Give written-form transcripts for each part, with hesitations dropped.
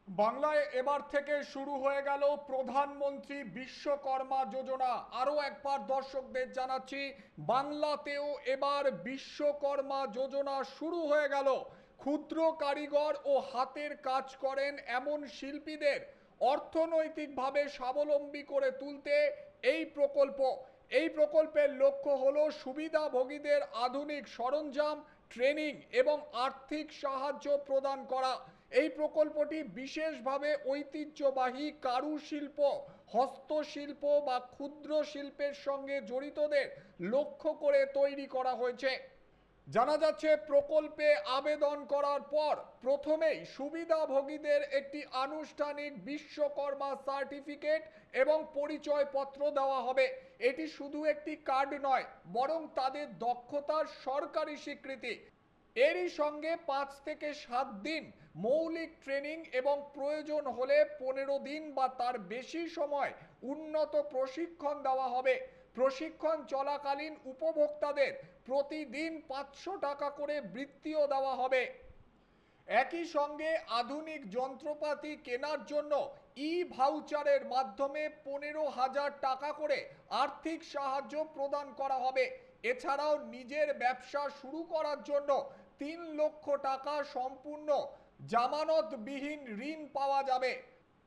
বাংলায় এবার থেকে শুরু হয়ে গেল প্রধানমন্ত্রী বিশ্বকর্মা যোজনা। আরও একবার দর্শকদের জানাচ্ছি, বাংলাতেও এবার বিশ্বকর্মা যোজনা শুরু হয়ে গেল। ক্ষুদ্র কারিগর ও হাতের কাজ করেন এমন শিল্পীদের অর্থনৈতিকভাবে স্বাবলম্বী করে তুলতে এই প্রকল্প। এই প্রকল্পের লক্ষ্য হলো সুবিধাভোগীদের আধুনিক সরঞ্জাম, ট্রেনিং এবং আর্থিক সাহায্য প্রদান করা। এই প্রকল্পটি বিশেষভাবে ঐতিহ্যবাহী কারুশিল্প, হস্তশিল্প বা ক্ষুদ্র শিল্পের সঙ্গে জড়িতদের লক্ষ্য করে তৈরি করা হয়েছে। জানা যাচ্ছে, প্রকল্পে আবেদন করার পর প্রথমেই সুবিধাভোগীদের একটি আনুষ্ঠানিক বিশ্বকর্মা সার্টিফিকেট এবং পরিচয়পত্র দেওয়া হবে। এটি শুধু একটি কার্ড নয়, বরং তাদের দক্ষতার সরকারি স্বীকৃতি। এরই সঙ্গে 5 থেকে 7 দিন মৌলিক ট্রেনিং এবং প্রয়োজন হলে 15 দিন বা তার বেশি সময় উন্নত প্রশিক্ষণ দেওয়া হবে। প্রশিক্ষণ চলাকালীন উপভোক্তাদের প্রতিদিন 500 টাকা করে বৃত্তিও দেওয়া হবে। একই সঙ্গে আধুনিক যন্ত্রপাতি কেনার জন্য ভাউচারের মাধ্যমে 15,000 টাকা করে আর্থিক সাহায্য প্রদান করা হবে। এছাড়াও নিজের ব্যবসা শুরু করার জন্য 3 লক্ষ টাকা সম্পূর্ণ জামানতবিহীন ঋণ পাওয়া যাবে।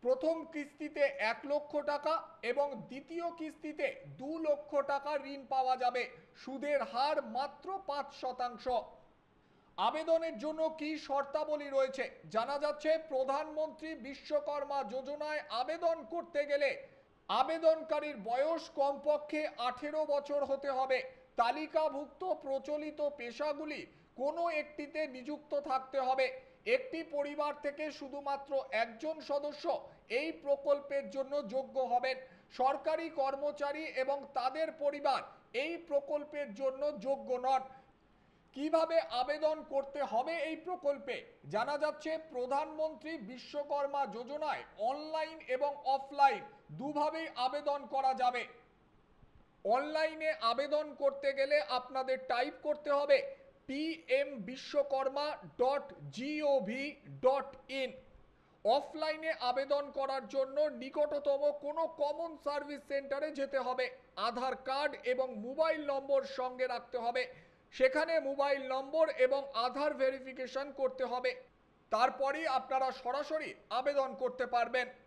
প্রথম কিস্তিতে 1 লক্ষ টাকা এবং দ্বিতীয় কিস্তিতে 2 লক্ষ টাকা ঋণ পাওয়া যাবে। সুদের হার মাত্র 5%। আবেদনের জন্য কি শর্তাবলী রয়েছে জানা যাচ্ছে, প্রধানমন্ত্রী বিশ্বকর্মা যোজনায় আবেদন করতে গেলে আবেদনকারীর বয়স কমপক্ষে 18 বছর হতে হবে। তালিকাভুক্ত প্রচলিত পেশাগুলি কোনো একটিতে নিযুক্ত থাকতে হবে। একটি পরিবার থেকে শুধুমাত্র একজন সদস্য এই প্রকল্পের জন্য যোগ্য হবেন। সরকারি কর্মচারী এবং তাদের পরিবার এই প্রকল্পের জন্য যোগ্য নন। কিভাবে আবেদন করতে হবে এই প্রকল্পে জানা যাচ্ছে, প্রধানমন্ত্রী বিশ্বকর্মা যোজনায় অনলাইন এবং অফলাইন দুভাবেই আবেদন করা যাবে। অনলাইনে আবেদন করতে গেলে আপনাদের টাইপ করতে হবে pmvishwakarma.gov.in। অফলাইনে আবেদন করার জন্য নিকটতম কোনো কমন সার্ভিস সেন্টারে যেতে হবে। আধার কার্ড এবং মোবাইল নম্বর সঙ্গে রাখতে হবে। সেখানে মোবাইল নম্বর এবং আধার ভেরিফিকেশন করতে হবে। তারপরই আপনারা সরাসরি আবেদন করতে পারবেন।